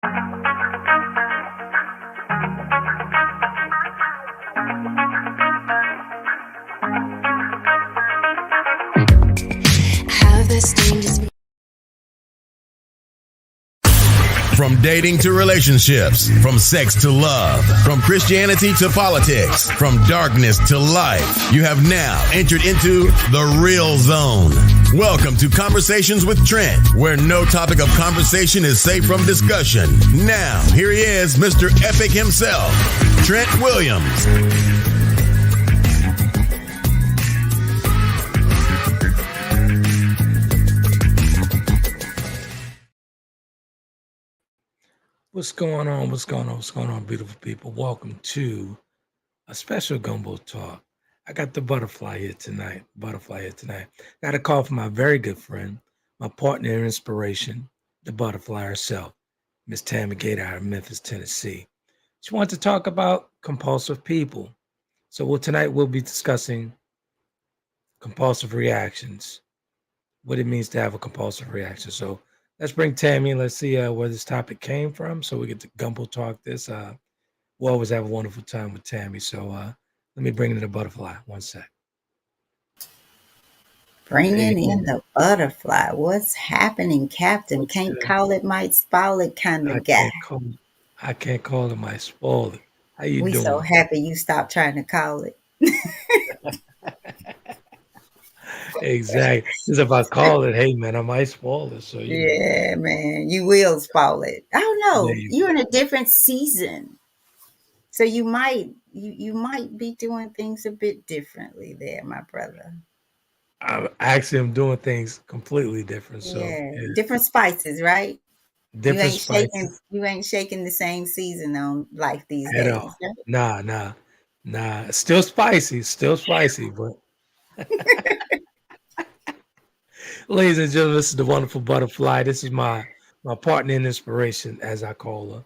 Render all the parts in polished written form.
Have this dangerous. From dating to relationships, from sex to love, from Christianity to politics, from darkness to light, you have now entered into the real zone. Welcome to Conversations with Trent, where no topic of conversation is safe from discussion. Now, here he is, Mr. Epic himself, Trent Williams. What's going on? What's going on? What's going on, beautiful people? Welcome to a special Gubo Talk. I got the butterfly here tonight. Got a call from my very good friend, my partner in inspiration, the butterfly herself, Miss Tammy Gaitor out of Memphis, Tennessee. She wanted to talk about compulsive people. So tonight we'll be discussing compulsive reactions, what it means to have a compulsive reaction. So let's bring Tammy and let's see where this topic came from so we get to Gubo Talk this. We'll always have a wonderful time with Tammy. So let me bring in the butterfly. One sec. Bringing in the butterfly. What's happening, Captain? Can't call it, might spoil it kind of guy. I can't call it, might spoil it. How you doing? We so happy you stopped trying to call it. Exactly. Because if I call it, hey man, I might spoil it. So yeah, man, you will spoil it. I don't know. You're in a different season, so you might be doing things a bit differently there, my brother. I actually am doing things completely different. So yeah. Different spices, right? Different spices. You ain't shaking the same season on life these At days. all. Right? Nah. Still spicy, but. Ladies and gentlemen, this is the wonderful butterfly. This is my partner in inspiration, as I call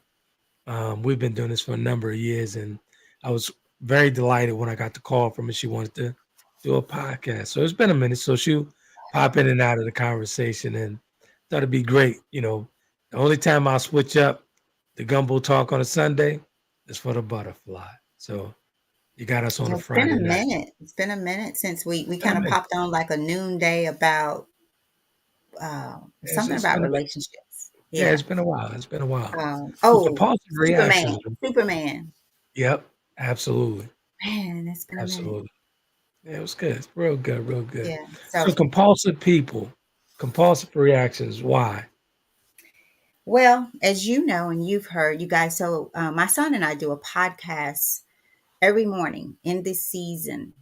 her. We've been doing this for a number of years, and I was very delighted when I got the call from her. She wanted to do a podcast. So it's been a minute. So she'll pop in and out of the conversation, and thought it'd be great. You know, the only time I'll switch up the Gubo Talk on a Sunday is for the butterfly. So you got us on a Friday night. It's been a minute since we kind of popped on like a noonday about something about relationships. Yeah, it's been a while. Compulsive reaction. Superman. Yep, absolutely. Man, it's been absolutely. Yeah, it was good. It's real good. Yeah. So compulsive people, compulsive reactions. Why? Well, as you know, and you've heard, you guys. So my son and I do a podcast every morning in this season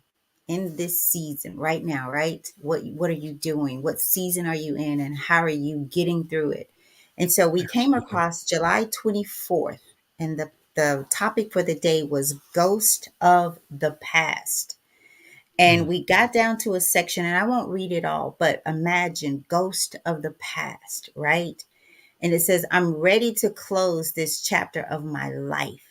right now, right? What are you doing? What season are you in, and how are you getting through it? And so we came across July 24th, and the topic for the day was Ghost of the Past. And we got down to a section, and I won't read it all, but imagine Ghost of the Past, right? And it says, I'm ready to close this chapter of my life.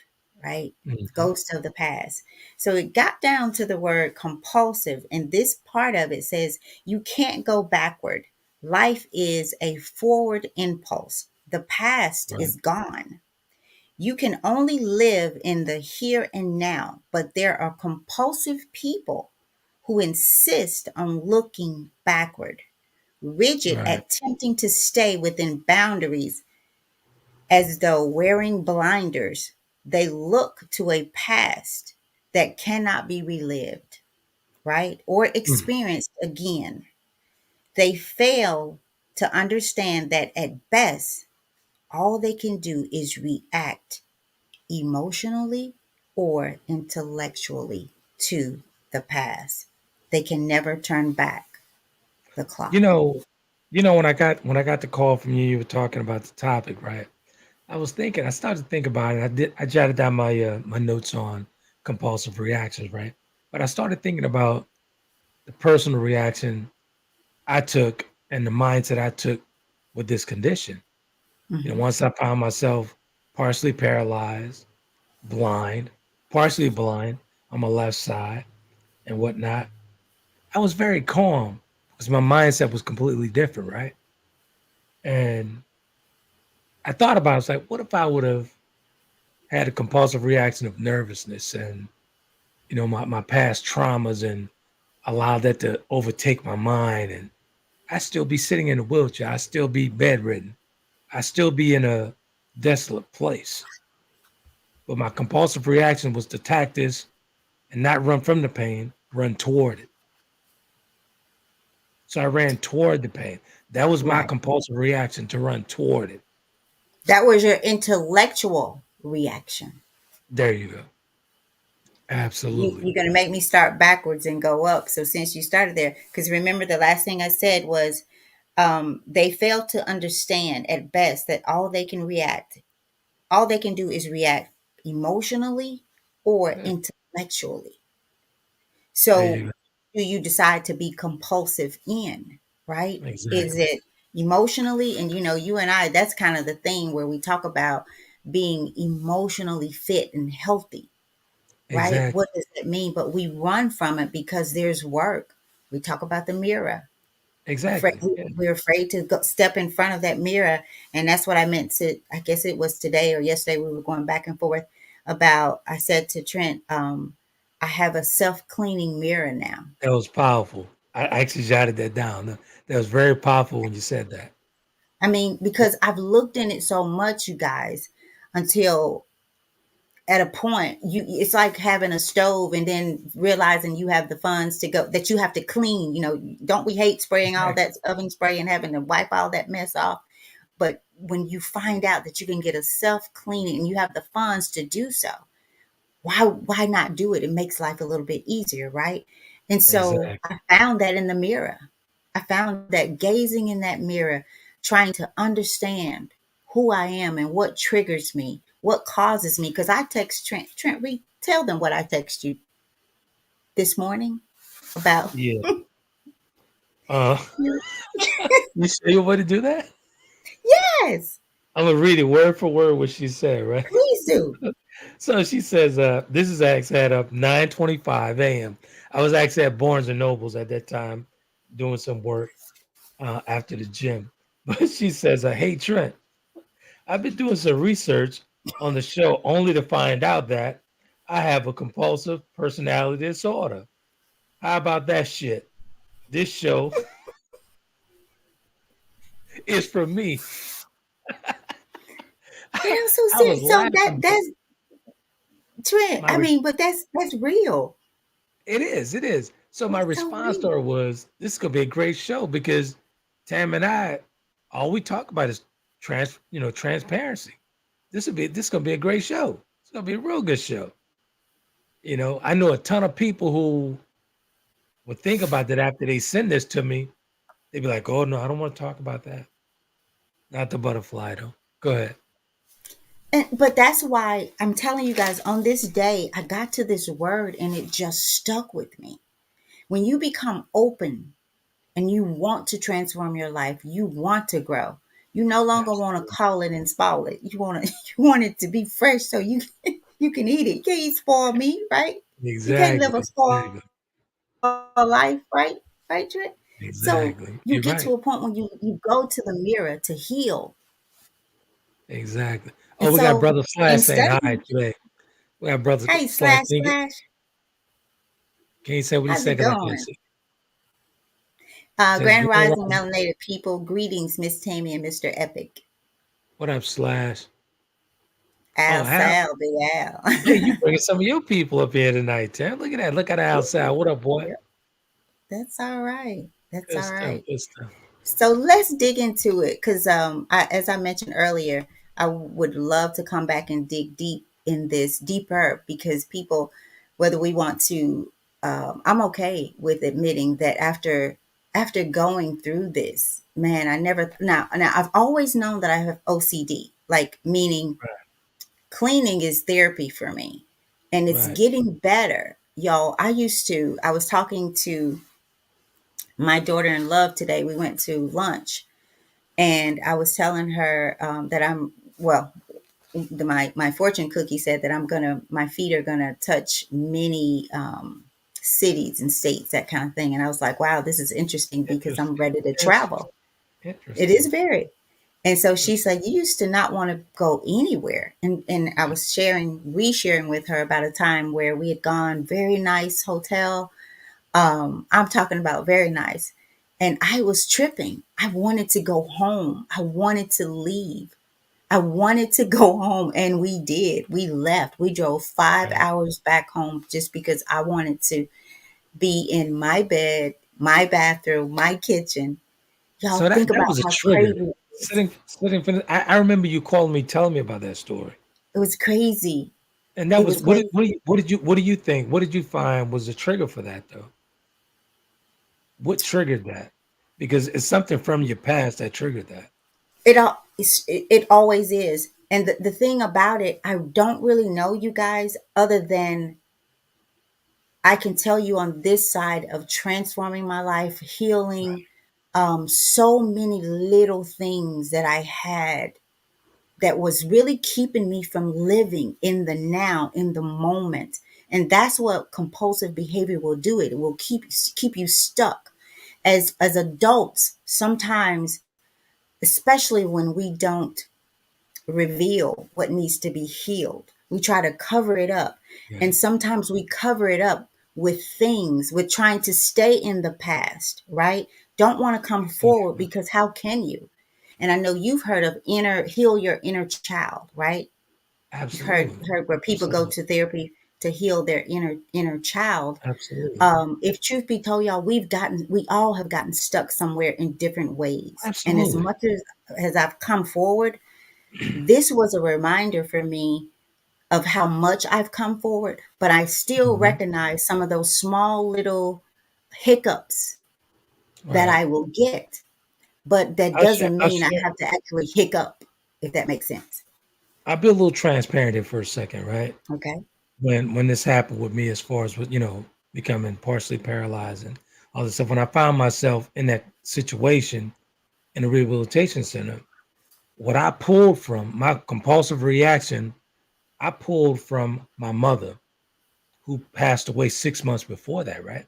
Right? Ghost of the past. So it got down to the word compulsive. And this part of it says, you can't go backward. Life is a forward impulse. The past is gone. You can only live in the here and now, but there are compulsive people who insist on looking backward, rigid at attempting to stay within boundaries as though wearing blinders. They look to a past that cannot be relived, right? Or experienced again. They fail to understand that at best, all they can do is react emotionally or intellectually to the past. They can never turn back the clock. You know, when I got the call from you, you were talking about the topic, right? I started to think about it. I jotted down my my notes on compulsive reactions, right? But I started thinking about the personal reaction I took and the mindset I took with this condition. You know, once I found myself partially paralyzed, partially blind on my left side and whatnot, I was very calm because my mindset was completely different, right? And I thought about it. It's like, what if I would have had a compulsive reaction of nervousness and, my past traumas and allowed that to overtake my mind, and I still be sitting in a wheelchair. I still be bedridden. I still be in a desolate place. But my compulsive reaction was to attack this and not run from the pain, run toward it. So I ran toward the pain. That was my Right. compulsive reaction, to run toward it. That was your intellectual reaction. There you go. You, Absolutely. you're going to make me start backwards and go up. So since you started there, because remember the last thing I said was they fail to understand at best that all they can do is react emotionally or Yeah, intellectually. there So you do you decide to be compulsive in, right? go. Is Exactly. it emotionally? And you and I, that's kind of the thing where we talk about being emotionally fit and healthy, right? Exactly. What does that mean? But we run from it because there's work. We talk about the mirror. Exactly. Yeah. We're afraid to go, step in front of that mirror. And that's what I meant to, I guess it was today or yesterday, we were going back and forth about, I said to Trent, I have a self-cleaning mirror now. That was powerful. I actually jotted that down. That was very powerful when you said that. I mean, because I've looked in it so much, you guys, until at a point it's like having a stove and then realizing you have the funds to go that you have to clean. Don't we hate spraying all Exactly. that oven spray and having to wipe all that mess off? But when you find out that you can get a self cleaning and you have the funds to do so, why not do it? It makes life a little bit easier, right? And so Exactly. I found that in the mirror. I found that gazing in that mirror, trying to understand who I am and what triggers me, what causes me. Because I text Trent, tell them what I text you this morning about. Yeah. Uh, you sure you want to do that? Yes, I'm gonna read it word for word what she said, right? please do. So she says, this is actually at up 9:25 a.m. I was actually at Barnes and Nobles at that time doing some work after the gym. But she says, hey Trent, I've been doing some research on the show only to find out that I have a compulsive personality disorder. How about that shit? This show is for me. But I'm so I was serious. So laughing. that's Trent. My I re- mean, but that's real. it is. So my That's so response to real. her was, "This is gonna be a great show because Tam and I, all we talk about is transparency. This gonna be a great show. It's gonna be a real good show. I know a ton of people who would think about that after they send this to me. They'd be like, "Oh no, I don't want to talk about that. Not the butterfly though. Go ahead." But that's why I'm telling you guys on this day, I got to this word and it just stuck with me. When you become open and you want to transform your life, you want to grow. You no longer want to Absolutely. call it and spoil it. You want to you want it to be fresh so you you can eat it. You can't eat spoiled meat, right? You can't live a Exactly. spoiled Exactly. life, right? Right, Trent? So Exactly. you You're get right. to a point when you go to the mirror to heal. Exactly. And Oh, we got so brother Slash saying instead hi of, today. We got brother hey, Slash. slash, slash, Can you say what he how's said? it Because I can't going? see. He says, Grand Grand Rising Rising. Melanated people, greetings, Miss Tammy and Mr. Epic. What up, Slash? Oh, Al Al. Sal, Big Al. Yeah, you bringing some of your people up here tonight, Tim. Look at that. Look at Al Sal. What up, boy? Yep, that's all right. That's Good all stuff. right. Good stuff. So let's dig into it because, as I mentioned earlier, I would love to come back and dig deep in this deeper because people, whether we want to, I'm okay with admitting that after going through this, man, I never now I've always known that I have OCD, like meaning cleaning is therapy for me, and it's Right. getting better, y'all. I was talking to my daughter in love today. We went to lunch and I was telling her that my fortune cookie said that my feet are gonna touch many cities and states, that kind of thing. And I was like, wow, this is interesting because I'm Interesting. ready to travel. Interesting. It is Interesting. very. And so she's like, you used to not want to go anywhere. And I was resharing with her about a time where we had gone very nice hotel. I'm talking about very nice. And I was tripping. I wanted to go home. I wanted to leave. I wanted to go home, and we did. We left. We drove 5 hours back home just because I wanted to be in my bed, my bathroom, my kitchen. Y'all So that think about was a how trigger. crazy it is. Sitting for I remember you calling me, telling me about that story. It was crazy. And that It was was crazy. what do you think? What did you find was the trigger for that though? What triggered that? Because it's something from your past that triggered that. It always is. And the thing about it, I don't really know you guys other than I can tell you on this side of transforming my life, healing, so many little things that I had that was really keeping me from living in the now, in the moment. And that's what compulsive behavior will do. It will keep you stuck. As adults, sometimes, especially when we don't reveal what needs to be healed. We try to cover it up. Yeah. And sometimes we cover it up with things, with trying to stay in the past, right? Don't want to come forward because how can you? And I know you've heard of heal your inner child, right? You've Absolutely. heard where people go Absolutely. to therapy to heal their inner child. Absolutely. If truth be told, y'all, we all have gotten stuck somewhere in different ways. And as Absolutely. much as I've come forward, this was a reminder for me of how much I've come forward, but I still Mhm. recognize some of those small little hiccups that Right. I will get, but that doesn't I'll mean I share. have to actually hiccup, if that makes sense. I'll be a little transparent here for a second, right? Okay. When this happened with me, as far as with becoming partially paralyzed and all this stuff, when I found myself in that situation in a rehabilitation center, what I pulled from my compulsive reaction, I pulled from my mother, who passed away 6 months before that, right?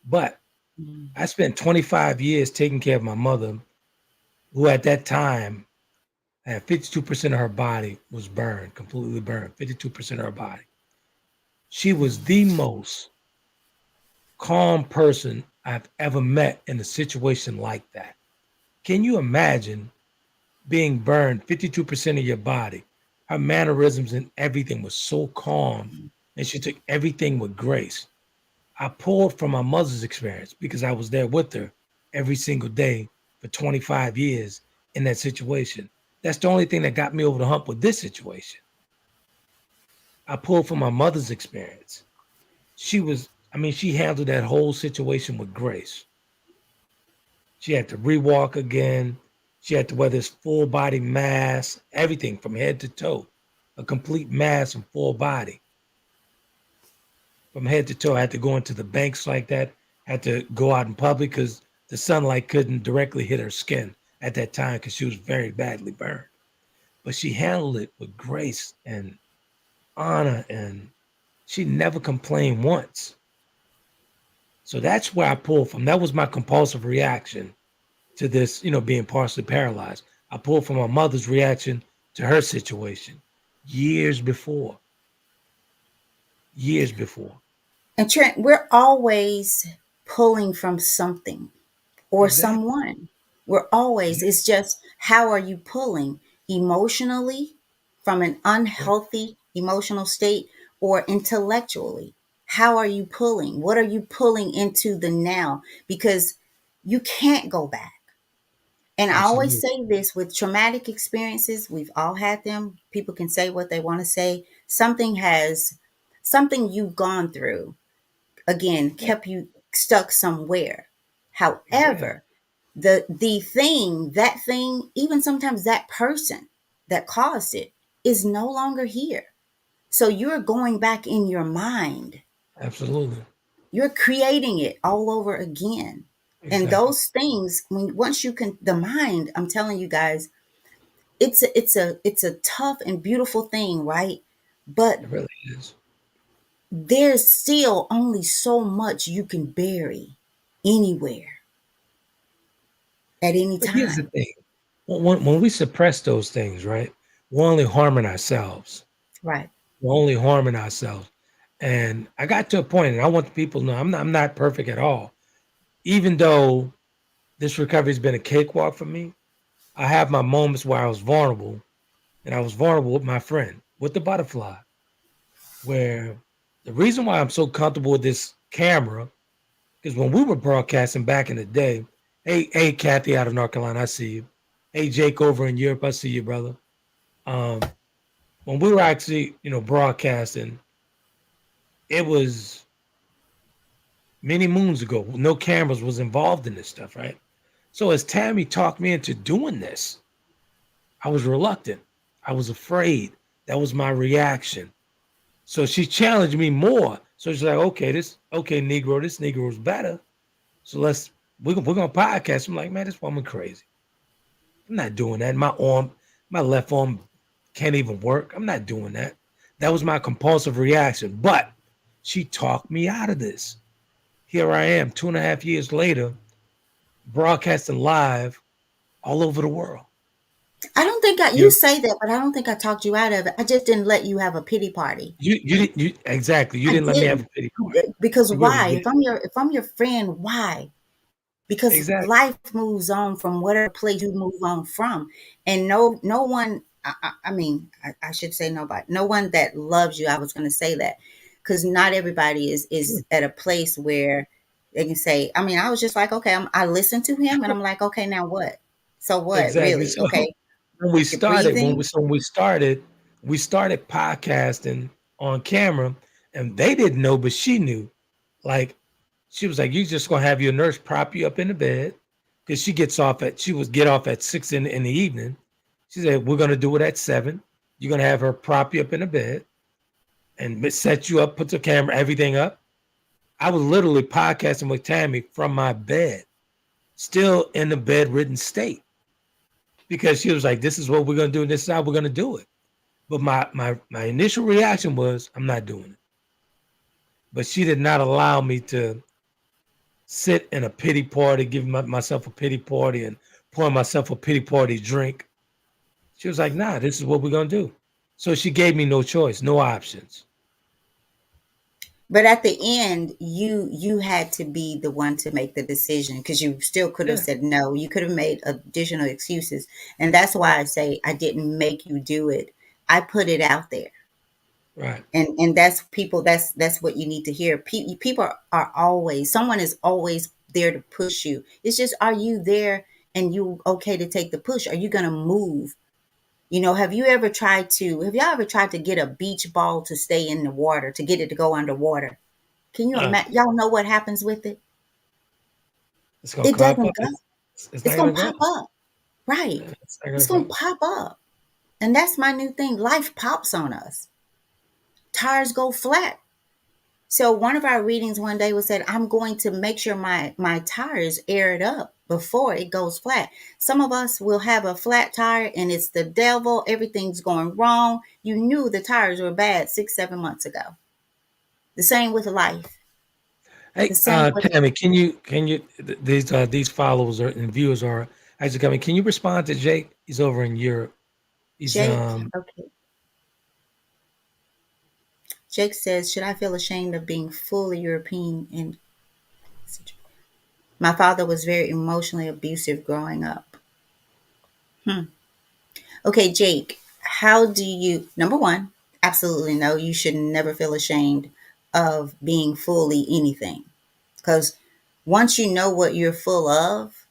But Mm. I spent 25 years taking care of my mother, who at that time had 52% of her body was burned, completely burned, 52% of her body. She was the most calm person I've ever met in a situation like that. Can you imagine being burned 52% of your body? Her mannerisms and everything was so calm, and she took everything with grace. I pulled from my mother's experience because I was there with her every single day for 25 years in that situation. That's the only thing that got me over the hump with this situation. I pulled from my mother's experience. She handled that whole situation with grace. She had to rewalk again. She had to wear this full body mask, everything from head to toe, a complete mask and full body from head to toe. I had to go into the banks like that, had to go out in public because the sunlight couldn't directly hit her skin at that time because she was very badly burned. But she handled it with grace and honor, and she never complained once. So that's where I pulled from. That was my compulsive reaction to this, being partially paralyzed. I pulled from my mother's reaction to her situation years before, years before. And Trent, we're always pulling from something or Exactly. someone. We're always, Exactly. it's just how are you pulling emotionally from an unhealthy emotional state or intellectually? How are you pulling? What are you pulling into the now? Because you can't go back. And I always Absolutely. say this with traumatic experiences, we've all had them. People can say what they want to say. Something you've gone through again Yeah, kept you stuck somewhere. yeah, However, that thing, even sometimes that person that caused it is no longer here. So you're going back in your mind. absolutely. You're creating it all over again. And Exactly. those things, once you can, the mind, I'm telling you guys, it's a tough and beautiful thing, right? But It really is. there's still only so much you can bury anywhere at any But here's the time. thing. when we suppress those things, right, we're only harming ourselves. Right. We're only harming ourselves. And I got to a point, and I want the people to know I'm not perfect at all. Even though this recovery has been a cakewalk for me, I have my moments where I was vulnerable, and I was vulnerable with my friend, with the butterfly, where the reason why I'm so comfortable with this camera is when we were broadcasting back in the day. Hey, Kathy out of North Carolina, I see you. Hey, Jake over in Europe, I see you, brother. Um, when we were actually, broadcasting, it was many moons ago. No cameras was involved in this stuff, right? So as Tammy talked me into doing this, I was reluctant. I was afraid. That was my reaction. So she challenged me more. So she's like, okay, Negro, this Negro's better. So we're gonna podcast. I'm like, man, this woman crazy. I'm not doing that. My left arm can't even work. I'm not doing that. That was my compulsive reaction. But she talked me out of this. Here I am, 2.5 years later, broadcasting live all over the world. I don't think you You say that, but I don't think I talked you out of it. I just didn't let you have a pity party. you exactly. You I didn't let me have didn't. a pity party. Because You really why? did. If I'm your friend, why? Because Exactly. life moves on from whatever place you move on from, and no one. I mean, I should say nobody. No one that loves you. I was going to say that because not everybody is Sure. at a place where they can say. I mean, I was just like, okay, I listened to him, and I'm like, okay, now what? So what? Exactly. Really? So Okay, when we you're started, breathing. we started podcasting on camera, and they didn't know, but she knew. Like she was like, "You just gonna have your nurse prop you up in the bed because she was get off at 6 in the evening. She said, we're gonna do it at 7. You're gonna have her prop you up in the bed and set you up, put the camera, everything up." I was literally podcasting with Tammy from my bed, still in the bedridden state, because she was like, "This is what we're gonna do, and this is how we're gonna do it." But my initial reaction was, "I'm not doing it." But she did not allow me to sit in a pity party, giving myself a pity party and pouring myself a pity party drink. She was like, "Nah, this is what we're gonna do." So she gave me no choice, no options. But at the end, you had to be the one to make the decision because you still could have Yeah, said no. You could have made additional excuses, and that's why I say I didn't make you do it. I put it out there, right, and that's people. That's what you need to hear. People are always someone is always there to push you. It's just are you there and you okay to take the push? Are you gonna move? Have y'all ever tried to get a beach ball to stay in the water, to get it to go underwater? Can you no, imagine? Y'all know what happens with it? it's gonna It clap up. doesn't go. It's It's not gonna gonna go. pop up. Right. It's not gonna It's gonna go. pop up. And that's my new thing. Life pops on us. Tires go flat. So one of our readings one day was said, I'm going to make sure my tires air it up before it goes flat. Some of us will have a flat tire and it's the devil. Everything's going wrong. You knew the tires were bad 6, 7 months ago. The same with life. The Hey, same with Tammy, these followers and viewers are actually coming. Can you respond to Jake? He's over in Europe. He's Jake. Okay. Jake says, should I feel ashamed of being fully European? And my father was very emotionally abusive growing up. Okay, Jake, how do you, number one, absolutely no, you should never feel ashamed of being fully anything. Because once you know what you're full of,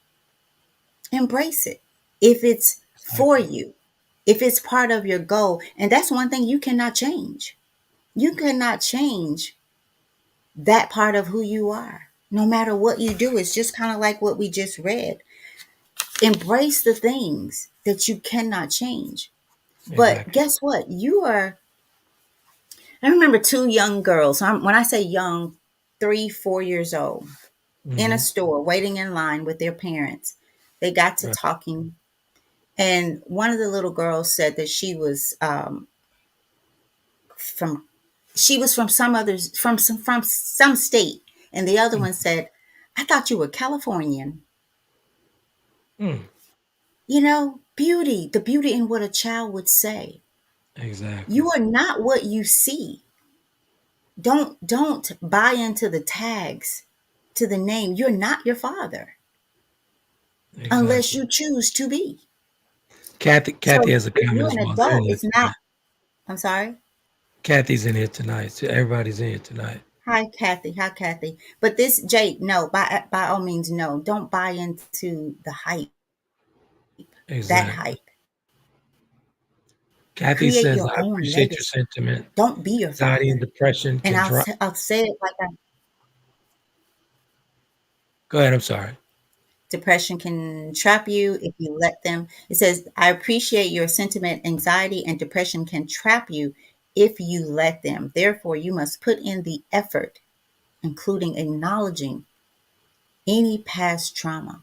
embrace it. If it's for exactly. you, if it's part of your goal, and that's one thing you cannot change. You cannot change that part of who you are. No matter what you do, it's just kind of like what we just read. Embrace the things that you cannot change. But Exactly. guess what? I remember two young girls. When I say young, 3, 4 years old, in a Hmm. store waiting in line with their parents. They got to Right. talking, and one of the little girls said that from she was from some state, and the other one said, "I thought you were Californian." Mm. You know, beauty, the beauty in what a child would say. Exactly. You are not what you see. Don't buy into the tags, to the name. You're not your father unless Exactly. you choose to be. Kathy So has a if comment you're as an well. They're in adult, here it's tonight. not. I'm sorry. Kathy's in here tonight. So everybody's in here tonight. Hi, Kathy. Hi, Kathy. But this, Jake, no, by all means, no. Don't buy into the hype, that Exactly. hype. Kathy Create says, your I own appreciate your legacy. sentiment. Don't be your Anxiety and father. depression And can drop. I'll say it like I Go ahead. I'm sorry. depression can trap you if you let them. It says, I appreciate your sentiment. Anxiety and depression can trap you if you let them. Therefore, you must put in the effort, including acknowledging any past trauma.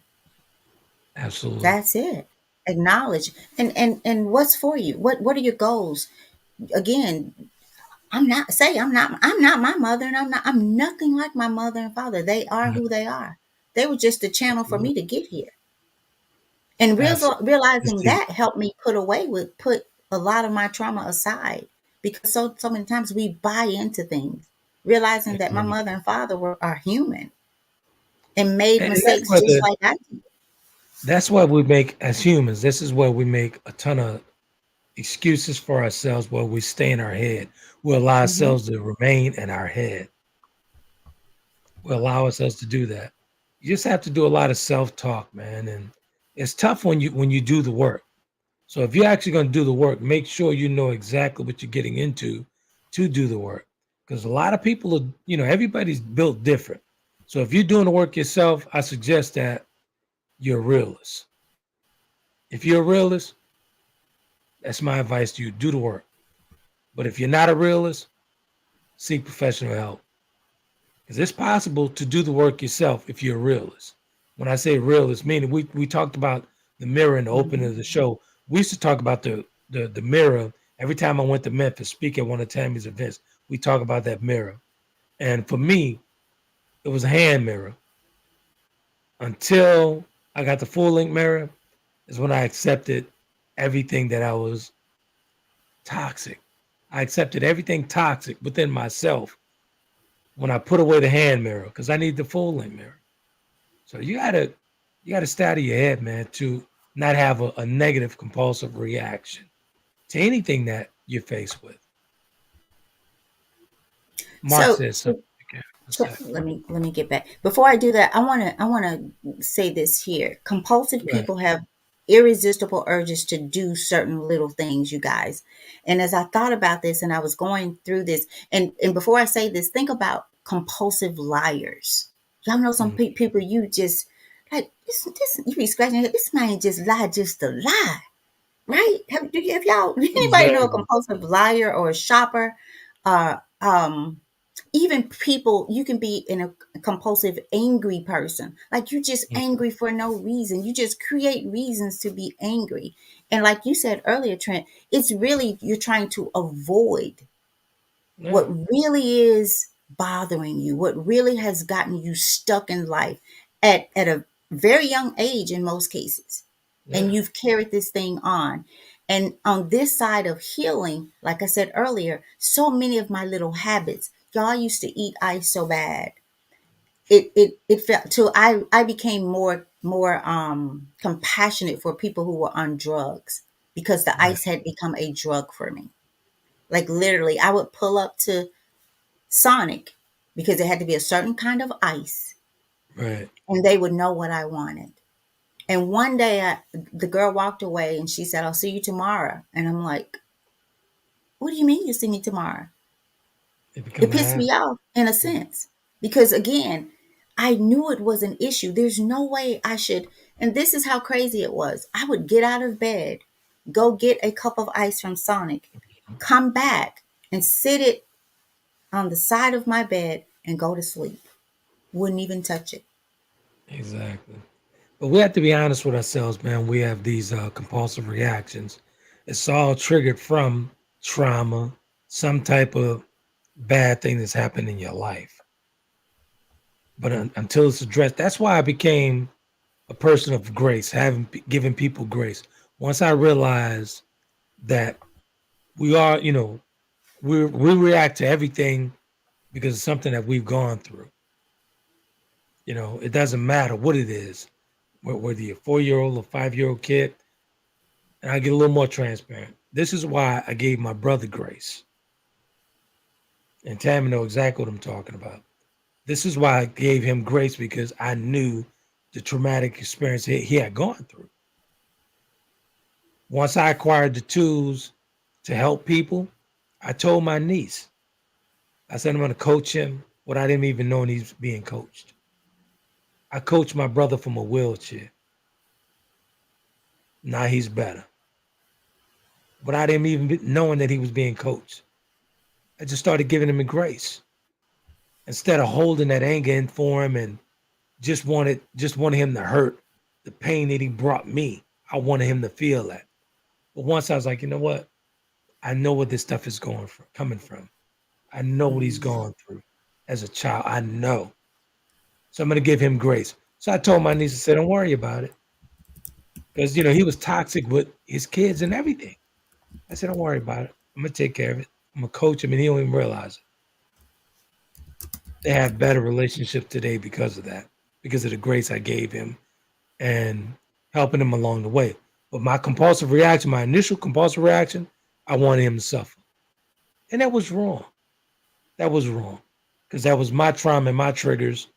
Absolutely. That's it. Acknowledge. And what's for you? What are your goals? Again, I'm not my mother, and I'm nothing like my mother and father. They are No, who they are. They were just a channel for absolutely. me to get here. And Absolutely. realizing Listen, that helped me put a lot of my trauma aside, because so many times we buy into things, realizing that my exactly. mother and father are human and made And that's mistakes why just like I did. that's why we make, as humans, this is where we make a ton of excuses for ourselves, where we stay in our head. We allow Hmm. ourselves to remain in our head. We allow ourselves to do that. You just have to do a lot of self-talk, man. And it's tough when you do the work. So if you're actually going to do the work, make sure you know exactly what you're getting into to do the work. Because a lot of people are, everybody's built different. So if you're doing the work yourself, I suggest that you're a realist. If you're a realist, that's my advice to you. Do the work. But if you're not a realist, seek professional help. Because it's possible to do the work yourself if you're a realist. When I say realist, meaning we talked about the mirror in the opening Hmm. of the show. We used to talk about the mirror every time I went to Memphis, speak at one of Tammy's events. We talk about that mirror. And for me, it was a hand mirror. Until I got the full length mirror, is when I accepted everything that I was toxic. I accepted everything toxic within myself when I put away the hand mirror, because I need the full length mirror. So you gotta stay out of your head, man, to not have a negative compulsive reaction to anything that you're faced with. Mark So says something. Okay, a sec. let me get back. Before I do that, I wanna say this here. Compulsive Right. people have irresistible urges to do certain little things, you guys. And as I thought about this and I was going through this, and before I say this, think about compulsive liars. Y'all know some Mm, people you just like this you be scratching your head. This man just lied just to lie, right? Have y'all anybody know a exactly. compulsive liar or a shopper? Uh um Even people, you can be in a compulsive angry person, like you're just Mhm. angry for no reason, you just create reasons to be angry. And like you said earlier, Trent, it's really you're trying to avoid what Yeah. really is bothering you, what really has gotten you stuck in life at a very young age in most cases. And Yeah. you've carried this thing on. And on this side of healing, like I said earlier, so many of my little habits, y'all, I used to eat ice so bad. It felt till I became more compassionate for people who were on drugs, because the Right. ice had become a drug for me. Like literally, I would pull up to Sonic because it had to be a certain kind of ice, Right. and they would know what I wanted. And one day, the girl walked away and she said, I'll see you tomorrow. And I'm like, what do you mean you see me tomorrow? It It become a pissed me habit. off in a sense, because again, I knew it was an issue. There's no way I should. And this is how crazy it was. I would get out of bed, go get a cup of ice from Sonic, come back and sit it on the side of my bed and go to sleep. Wouldn't even touch it. Exactly. But we have to be honest with ourselves, man. We have these compulsive reactions. It's all triggered from trauma, some type of bad thing that's happened in your life. But until it's addressed, that's why I became a person of grace, having given people grace. once I realized that we are, we react to everything because of something that we've gone through. It doesn't matter what it is, whether you're a 4-year-old or 5-year-old kid. And I get a little more transparent. This is why I gave my brother grace. And Tammy know exactly what I'm talking about. This is why I gave him grace, because I knew the traumatic experience he had gone through. Once I acquired the tools to help people, I told my niece, I said, I'm going to coach him what I didn't even know he's being coached. I coached my brother from a wheelchair. Now he's better. But I didn't even knowing that he was being coached. I just started giving him a grace. Instead of holding that anger in for him and just wanted him to hurt the pain that he brought me. I wanted him to feel that. But once I was like, you know what? I know what this stuff is coming from. I know what he's gone through as a child. I know. So I'm going to give him grace. So I told my niece, I said, don't worry about it. Because, he was toxic with his kids and everything. I said, don't worry about it. I'm going to take care of it. I'm going to coach him, and he don't even realize it. They have better relationships today because of that, because of the grace I gave him and helping him along the way. But my initial compulsive reaction, I wanted him to suffer. And that was wrong. That was wrong. Because that was my trauma and my triggers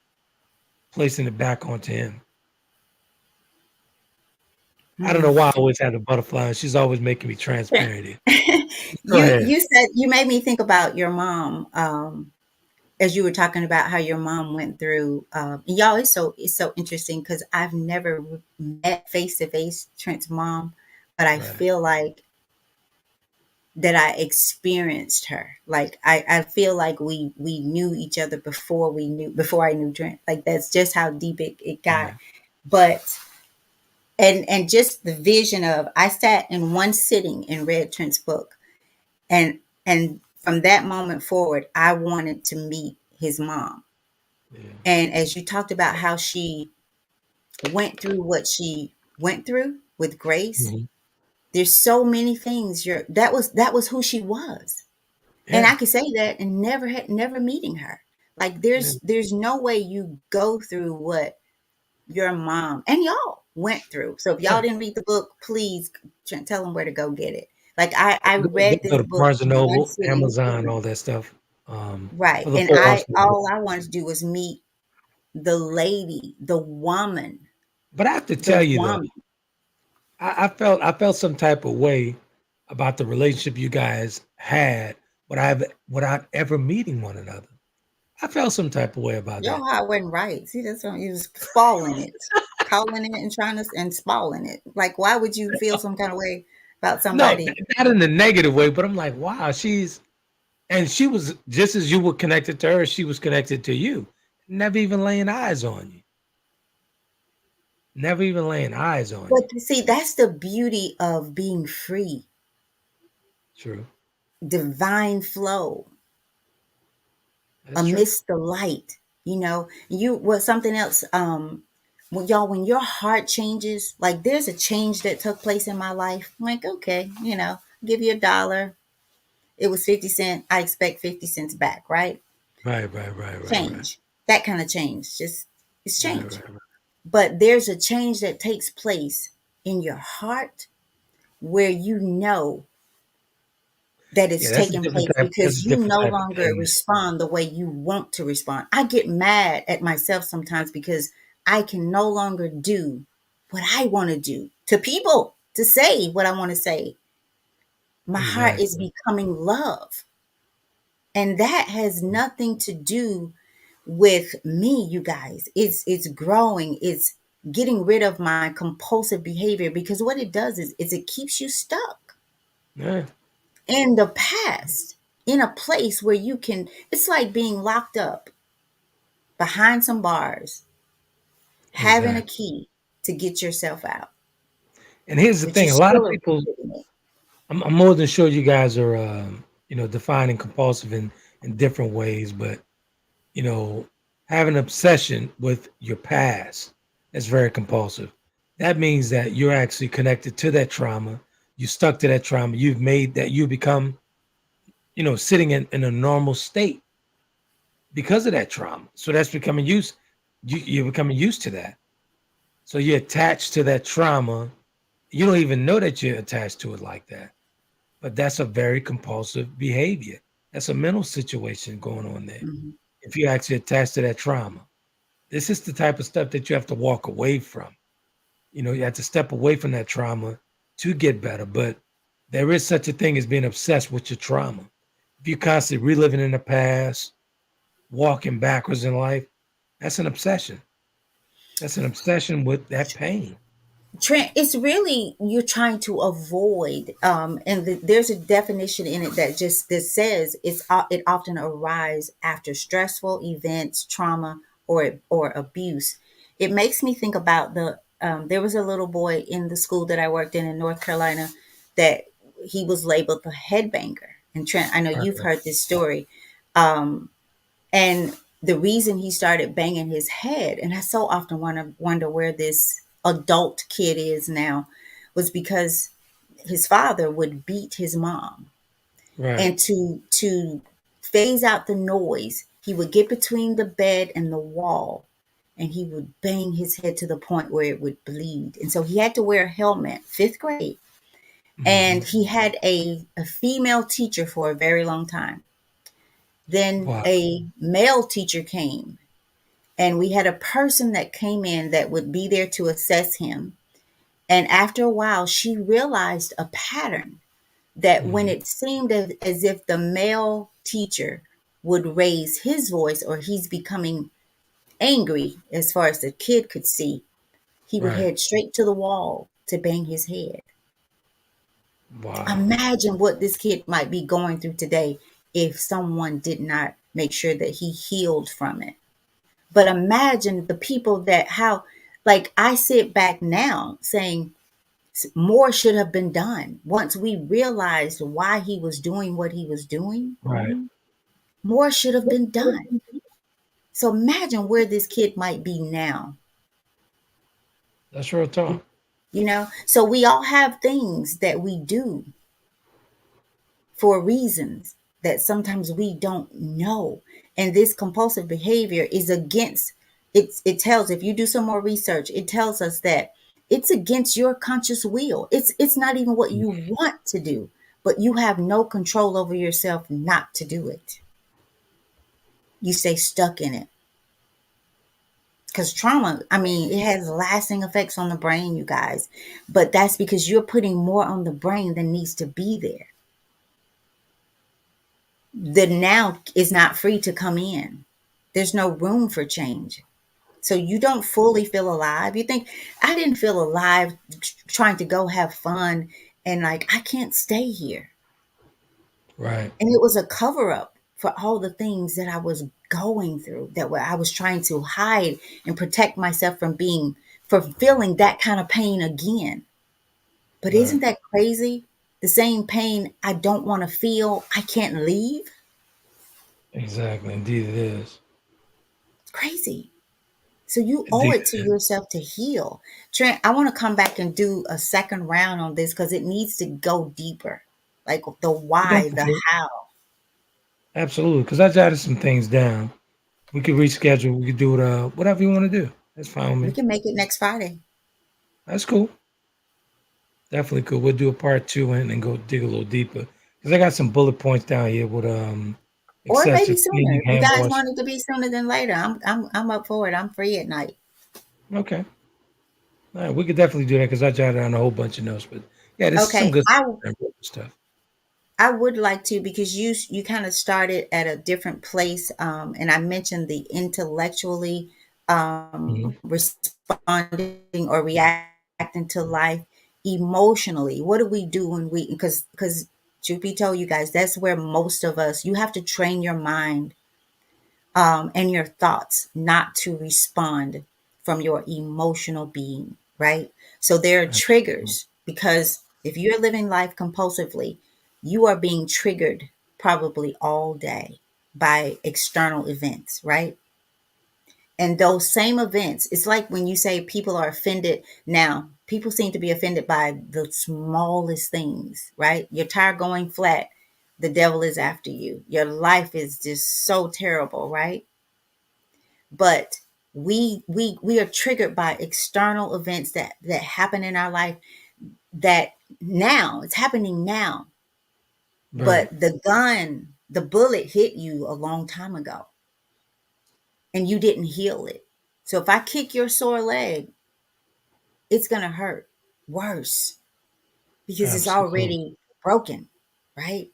placing it back onto him. I don't know why I always had a butterfly. She's always making me transparent. You made me think about your mom, as you were talking about how your mom went through. Y'all, it's so interesting because I've never met face to face Trent's mom, but I feel like that I experienced her. Like I feel like we knew each other before I knew Trent. Like that's just how deep it got. But and just the vision of, I sat in one sitting and read Trent's book, and from that moment forward, I wanted to meet his mom. And as you talked about how she went through what she went through with grace, there's so many things. That was who she was. And I could say that and never meeting her. Like there's no way you go through what your mom and y'all went through. So if y'all didn't read the book, please tell them where to go get it. Like I read this Go to book Barnes and in one Noble, sitting. Amazon, all that stuff. Right. And all I wanted to do was meet the lady, the woman. But I have to tell you though, I felt some type of way about the relationship you guys had without ever meeting one another. I felt some type of way about Your that. heart wasn't right. See, that's what you was spoiling it, calling it and trying to and spoiling it. Like, why would you feel some kind of way about No, somebody? not in a negative way, but I'm like, wow, she was just as you were connected to her, she was connected to you. Never even laying eyes on you. Never even laying eyes on you. But see, that's the beauty of being free. True. Divine flow. That's true. Amidst the light. Something else. When your heart changes, like there's a change that took place in my life. I'm like, okay, give you $1. It was 50 cents. I expect 50 cents back, right? Right. Change. That kind of change. Just it's change. Right. But there's a change that takes place in your heart where you know that it's That's a taking different place type. That's because a you different no type of longer pain. respond the way you want to respond. I get mad at myself sometimes because I can no longer do what I want to do to people, to say what I want to say. My heart is Exactly. becoming love. And that has nothing to do with me, you guys. It's growing. It's getting rid of my compulsive behavior, because what it does is it keeps you stuck Yeah. in the past, in a place where it's like being locked up behind some bars, having a Exactly. key to get yourself out, And here's the but you thing: a lot of still are people. sitting it. I'm more than sure you guys are, defining compulsive in different ways, but have an obsession with your past. That's very compulsive. that means that you're actually connected to that trauma. You stuck to that trauma. You've made that you become, sitting in a normal state because of that trauma. So that's becoming used. You're becoming used to that. So you're attached to that trauma. You don't even know that you're attached to it like that. But that's a very compulsive behavior. That's a mental situation going on there. Mhm. If you're actually attached to that trauma, this is the type of stuff that you have to walk away from. You have to step away from that trauma to get better. But there is such a thing as being obsessed with your trauma. If you're constantly reliving in the past, walking backwards in life, that's an obsession. That's an obsession with that pain. Trent, it's really you're trying to avoid, and there's a definition in it that says it often arises after stressful events, trauma, or abuse. It makes me think about there was a little boy in the school that I worked in North Carolina that he was labeled the headbanger. And Trent, I know you've Right. heard this story. And the reason he started banging his head, and I so often wonder where this adult kid is now, was because his father would beat his mom. Right. And to phase out the noise, he would get between the bed and the wall and he would bang his head to the point where it would bleed. And so he had to wear a helmet, fifth grade. And Hmm. he had a female teacher for a very long time. Then Wow. a male teacher came, and we had a person that came in that would be there to assess him. And after a while, she realized a pattern that when Hmm. it seemed as if the male teacher would raise his voice or he's becoming angry, as far as the kid could see, he would Right. head straight to the wall to bang his head. Wow. Imagine what this kid might be going through today if someone did not make sure that he healed from it. But imagine the people that how, like, I sit back now saying more should have been done. Once we realized why he was doing what he was doing, Right. more should have been done. So imagine where this kid might be now. That's real talk. So we all have things that we do for reasons that sometimes we don't know. And this compulsive behavior is against it tells, if you do some more research, it tells us that it's against your conscious will. It's not even what you want to do, but you have no control over yourself not to do it. You stay stuck in it. Because trauma, I mean, it has lasting effects on the brain, you guys. But that's because you're putting more on the brain than needs to be there. The now is not free to come in. There's no room for change. So you don't fully feel alive. You think, I didn't feel alive trying to go have fun and like, I can't stay here. Right. And it was a cover up for all the things that I was going through, that I was trying to hide and protect myself from feeling that kind of pain again. But isn't Right. that crazy? The same pain I don't want to feel, I can't leave. Exactly. Indeed, it is. It's crazy. So you owe Indeed, it to it is. yourself to heal. Trent, I want to come back and do a second round on this because it needs to go deeper. Like the We why, definitely the do. how. Absolutely. Because I jotted some things down. We could reschedule. We could do it. Whatever you want to do. That's fine with We me. can make it next Friday. That's cool. Definitely cool. We'll do a part two and then go dig a little deeper. Because I got some bullet points down here with Or maybe excessive sooner. cleaning, If you hand guys wash. want it to be sooner than later, I'm up for it. I'm free at night. Okay. All right. We could definitely do that because I jotted down a whole bunch of notes. But yeah, this is some Okay. good I stuff. I would like to, because you kind of started at a different place, and I mentioned the intellectually Mhm. responding or reacting to life emotionally. What do we do when we because truth be told, you guys, that's where most of us, you have to train your mind and your thoughts not to respond from your emotional being, right? So there are Absolutely. triggers, because if you're living life compulsively, you are being triggered probably all day by external events, right? And those same events, it's like when you say people are offended now, people seem to be offended by the smallest things, right? Your tire going flat, the devil is after you. Your life is just so terrible, right? But we are triggered by external events that happen in our life, that now it's happening now. Right. But the bullet hit you a long time ago and you didn't heal it. So if I kick your sore leg, it's going to hurt worse because it's Absolutely. already broken, right?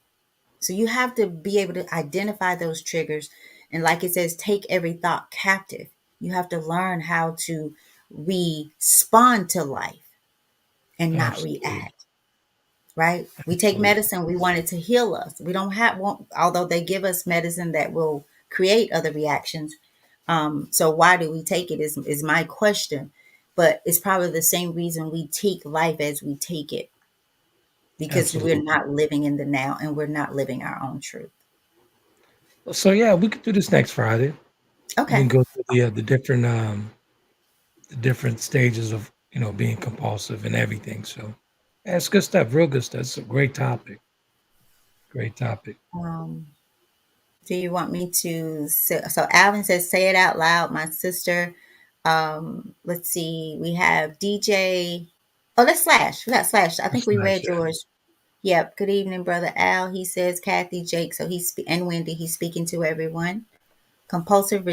So you have to be able to identify those triggers. And like it says, take every thought captive. You have to learn how to respond to life and not Absolutely. react, right? We take Absolutely. medicine, we want it to heal us. We don't have, although they give us medicine that will create other reactions. So why do we take it is my question. But it's probably the same reason we take life as we take it, because we're Absolutely. not living in the now and we're not living our own truth. So yeah, we could do this next Friday. We can Okay. go through the different stages of being compulsive and everything. So yeah, it's good stuff, real good stuff. It's a great topic. Great topic. Um, do you want me to so Alvin says say it out loud, my sister. Let's see, we have DJ. Oh, that's Slash. We got Slash. I think That's we nice. read yours. Yep. Good evening, brother Al. He says Kathy, Jake. So and Wendy. He's speaking to everyone. Compulsive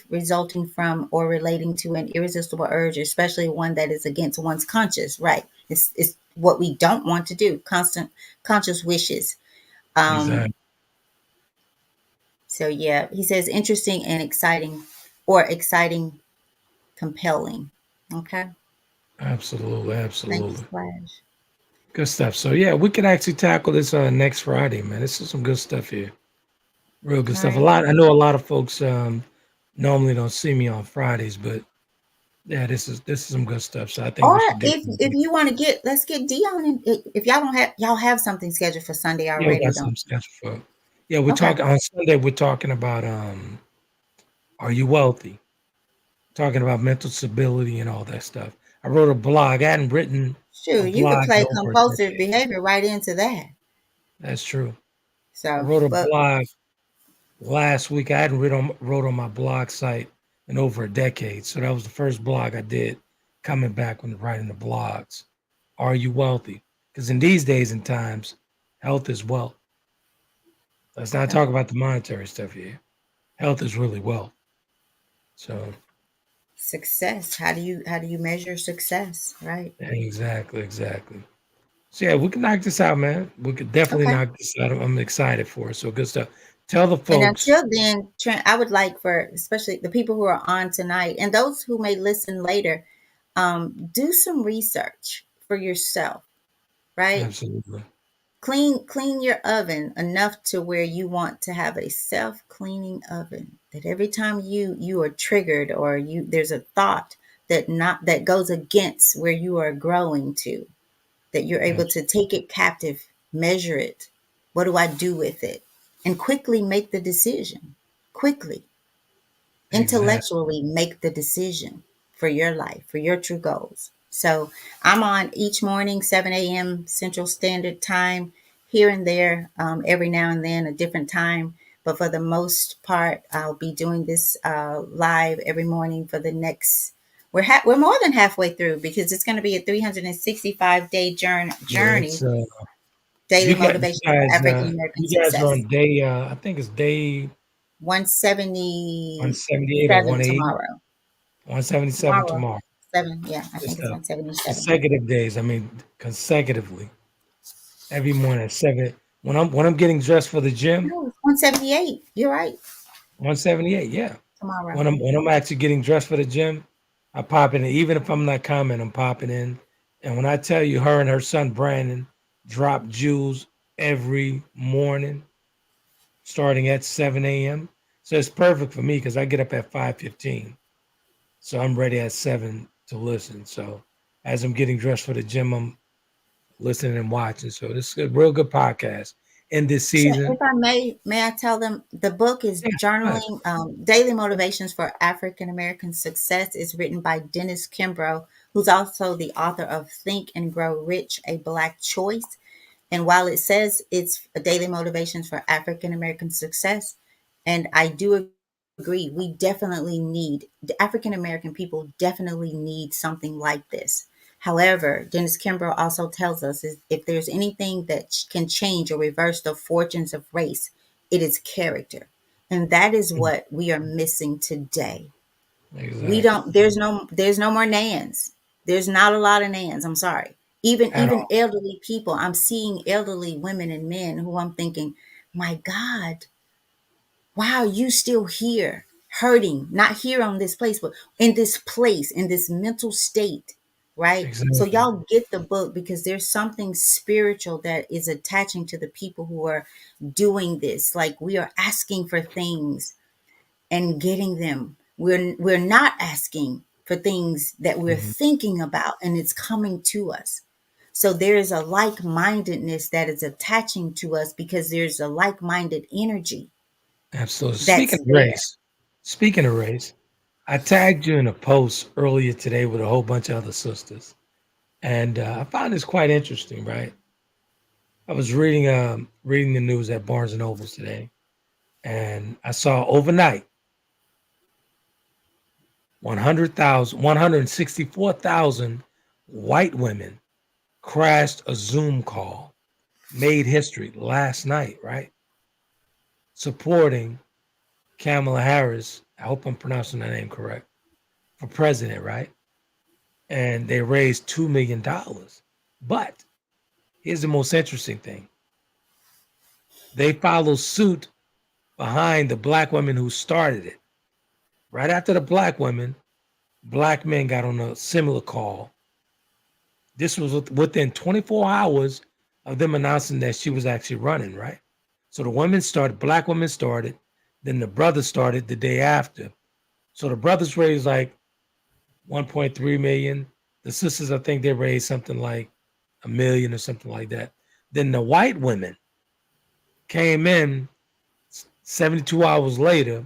resulting from or relating to an irresistible urge, especially one that is against one's conscious. Right. It's what we don't want to do. Constant conscious wishes. Um, Exactly. so yeah, he says interesting and exciting, or exciting, compelling. Okay. Absolutely. Thanks, Absolutely. Flash. Good stuff. So yeah, we can actually tackle this next Friday, man. This is some good stuff here. Real good All stuff. A right. lot. I know a lot of folks normally don't see me on Fridays, but yeah, this is some good stuff. So I think Or we should if definitely. you want to let's get Dion in. If y'all have something scheduled for Sunday Yeah, we already, got don't some scheduled for. Yeah, we're Okay. talking on Sunday. We're talking about are you wealthy? Talking about mental stability and all that stuff. I wrote a blog. I hadn't written a Shoot, you could blog in play over a compulsive decade. behavior right into that. That's true. I So, wrote a but blog last week. I hadn't wrote on my blog site in over a decade. So that was the first blog I did coming back when writing the blogs. Are you wealthy? Because in these days and times, health is wealth. Let's not okay. talk about the monetary stuff here. Health is really wealth. So Success. How do you measure success? Right. exactly, exactly. So yeah, we can knock this out, man. We could definitely Okay. knock this out. I'm excited for it. So good stuff. Tell the And folks. until then, Trent, I would like for especially the people who are on tonight and those who may listen later, do some research for yourself, right? Absolutely. Clean your oven enough to where you want to have a self-cleaning oven, that every time you are triggered, or you there's a thought that goes against where you are growing to, that you're able to Absolutely. take it captive, measure it. What do I do with it? And quickly make the decision. Quickly, Exactly. intellectually make the decision for your life, for your true goals. So I'm on each morning, 7 a.m. Central Standard Time, here and there, every now and then, a different time. But for the most part, I'll be doing this live every morning for the next. We're more than halfway through, because it's going to be a 365-day Yeah, journey, it's daily you motivation for African American you guys are success. on day I think it's day 178 or 177 180, tomorrow. 177 Tomorrow, tomorrow. 7, yeah, I Good think it's stuff. 177. Consecutive days. I mean, consecutively. Every morning at 7. When I'm getting dressed for the gym, No, it's 178. You're right. 178, yeah. Tomorrow. When I'm actually getting dressed for the gym, I pop in. Even if I'm not commenting, I'm popping in. And when I tell you, her and her son Brandon drop jewels every morning, starting at 7 a.m. So it's perfect for me because I get up at 5:15. So I'm ready at 7 to listen. So as I'm getting dressed for the gym, I'm listening and watching. So this is a real good podcast. in this So season. if I may I tell them the book is Yeah, right. Journaling Daily Motivations for African American Success. Is written by Dennis Kimbrough, who's also the author of Think and Grow Rich, A Black Choice. And while it says it's a daily motivations for African American success, and I do agree, we definitely need the African American people definitely need something like this. However, Dennis Kimbrough also tells us is if there's anything that can change or reverse the fortunes of race, it is character. And that is what we are missing today. We Exactly. don't there's no more nans. There's not a lot of nans. I'm sorry. even At even all. elderly people, I'm seeing elderly women and men who I'm thinking, my God, why are you still here hurting, not here on this place, but in this place, in this mental state, right? So Exactly. y'all get the book because there's something spiritual that is attaching to the people who are doing this. Like, we are asking for things and getting them. We're not asking for things that we're Mhm. thinking about, and it's coming to us. So there is a like-mindedness that is attaching to us because there's a like-minded energy Absolutely. that's there. Speaking of race, I tagged you in a post earlier today with a whole bunch of other sisters, and I found this quite interesting. Right, I was reading the news at Barnes and Nobles today, and I saw overnight 164,000 white women crashed a Zoom call, made history last night. Right, supporting Kamala Harris. I hope I'm pronouncing that name correct, for president. Right, and they raised $2 million. But here's the most interesting thing: they follow suit behind the black women who started it. Right after the black women, black men got on a similar call. This was within 24 hours of them announcing that she was actually running, right? So the women started, black women started, then the brothers started the day after. So the brothers raised like 1.3 million. The sisters, I think they raised something like a million or something like that. Then the white women came in 72 hours later,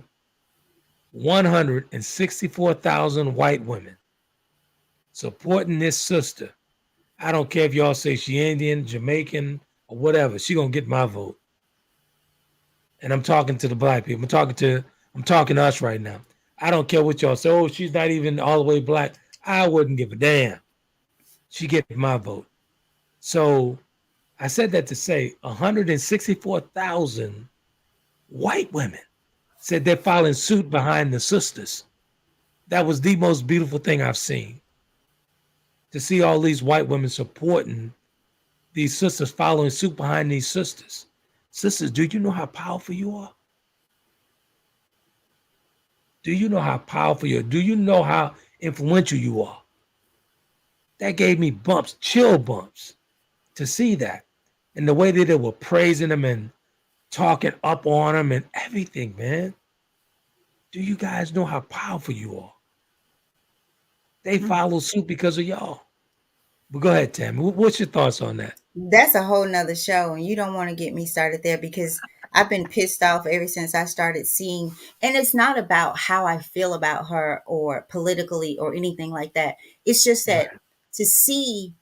164,000 white women supporting this sister. I don't care if y'all say she Indian, Jamaican, or whatever. She gonna get my vote. And I'm talking to the black people. I'm talking to us right now. I don't care what y'all say. Oh, she's not even all the way black. I wouldn't give a damn. She get my vote. So I said that to say 164,000 white women said they're filing suit behind the sisters. That was the most beautiful thing I've seen. To see all these white women supporting these sisters, following suit behind these sisters. Sisters, do you know how powerful you are? Do you know how powerful you are? Do you know how influential you are? That gave me bumps, chill bumps, to see that. And the way that they were praising them and talking up on them and everything, man. Do you guys know how powerful you are? They Hmm. follow suit because of y'all. But go ahead, Tammy. What's your thoughts on that? That's a whole nother show, and you don't want to get me started there because I've been pissed off ever since I started seeing. And it's not about how I feel about her or politically or anything like that. It's just that Right. to see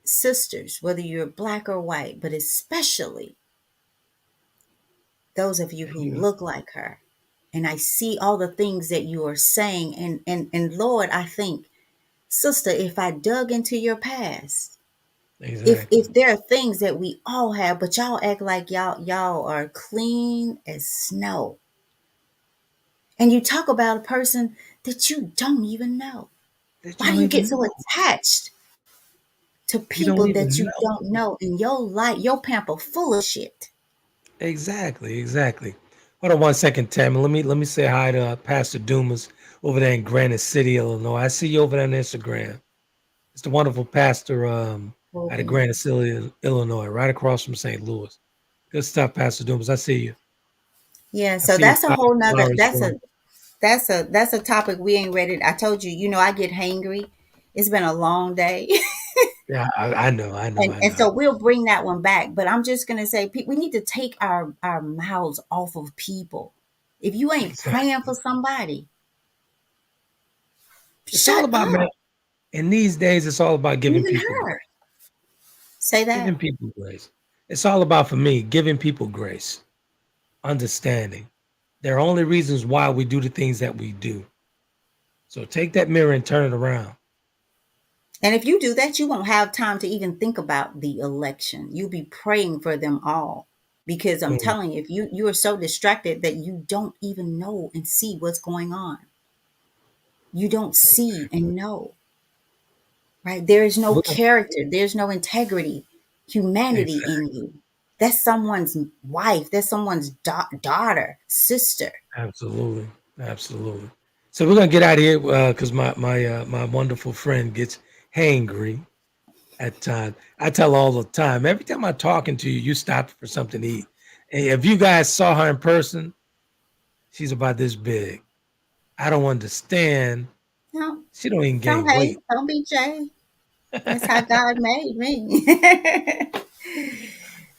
sisters, whether you're black or white, but especially those of you who You know, look like her, and I see all the things that you are saying, and Lord, I think, sister, if I dug into your past, if exactly. there are things that we all have, but y'all act like y'all are clean as snow, and you talk about a person that you don't even know. That you Why do don't you get even so know. attached to You don't people that even you know. don't know, and your pamper full of shit? Exactly, exactly. Hold on one second, Tammy. Let me say hi to Pastor Dumas over there in Granite City, Illinois. I see you over there on Instagram. It's the wonderful pastor out of Okay. Granite City, Illinois, right across from St. Louis. Good stuff, Pastor Dumas. I see you. Yeah, I so see your that's a whole nother flowers growing. that's a topic we ain't ready. I told you, I get hangry. It's been a long day. Yeah, I know, I know, I And know. so we'll bring that one back. But I'm just going to say, we need to take our mouths off of people. If you ain't praying Exactly. for somebody, It's all shut about, man. up. In these days, it's all about giving Even people her. grace. Say that. Giving people grace. It's all about, for me, giving people grace, understanding. There are only reasons why we do the things that we do. So take that mirror and turn it around. And if you do that, you won't have time to even think about the election. You'll be praying for them all. Because I'm Boom. telling you, if you are so distracted that you don't even know and see what's going on. You don't see and know. Right? There is no Well, character, there's no integrity, humanity exactly. in you. That's someone's wife, that's someone's daughter, sister. Absolutely. Absolutely. So we're gonna get out of here because my wonderful friend gets hangry at times. I tell her all the time, every time I'm talking to you, you stop for something to eat. And if you guys saw her in person, she's about this big. I don't understand. No, She don't even don't gain hate, weight. don't be Jay. That's how God made me.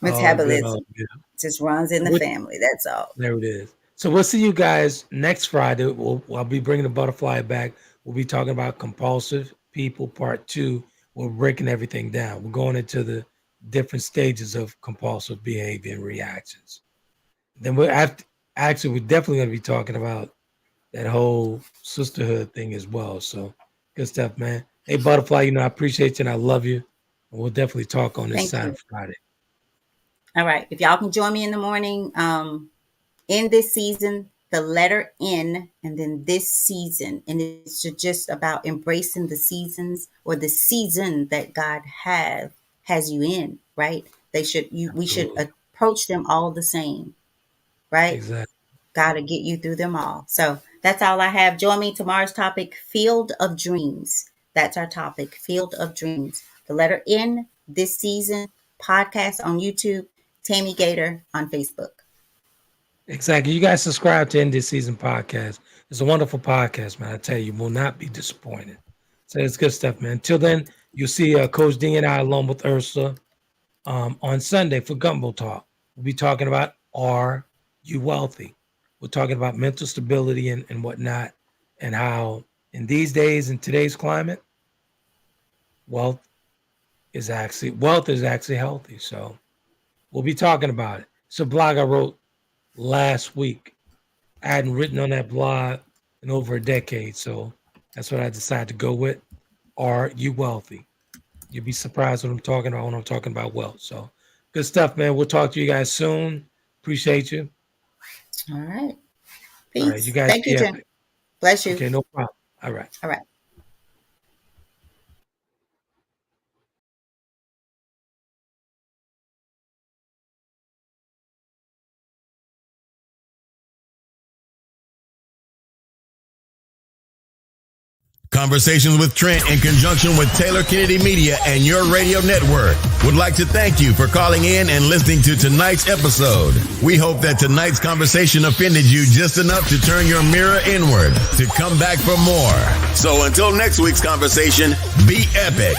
All good, all Metabolism good. just runs in So the family. That's all. there it is. So we'll see you guys next Friday. I'll be bringing the butterfly back. We'll be talking about compulsive people part 2. We're breaking everything down. We're going into the different stages of compulsive behavior and reactions. Then we're definitely going to be talking about that whole sisterhood thing as well. So good stuff, man. Hey, butterfly, I appreciate you and I love you. And we'll definitely talk on this Thank side you. of Friday. All right. If y'all can join me in the morning, in this season, the letter N, and then this season. And it's just about embracing the seasons or the season that God has you in, right? We should Absolutely. approach them all the same, right? Exactly. God to get you through them all. So that's all I have. Join me tomorrow's topic, Field of Dreams. That's our topic, Field of Dreams. The letter N, this season, podcast on YouTube, Tammy Gaitor on Facebook. Exactly. You guys subscribe to End This Season podcast. It's a wonderful podcast, man. I tell you, you will not be disappointed. So it's good stuff, man. Until then, you'll see Coach D and I along with Ursula on Sunday for Gubo Talk. We'll be talking about Are You Wealthy? We're talking about mental stability and whatnot, and how in these days, in today's climate, wealth is actually healthy. So we'll be talking about it. It's a blog I wrote last week. I hadn't written on that blog in over a decade, so that's what I decided to go with. Are you wealthy? You'll be surprised what I'm talking about when I'm talking about wealth. So good stuff, man. We'll talk to you guys soon. Appreciate you. All right. All right, you Peace. guys Thank you, be Jim. epic. Bless you. Okay, no problem. All right. All right. Conversations with Trent in conjunction with Taylor Kennedy Media and your radio network would like to thank you for calling in and listening to tonight's episode. We hope that tonight's conversation offended you just enough to turn your mirror inward to come back for more. So until next week's conversation, be epic.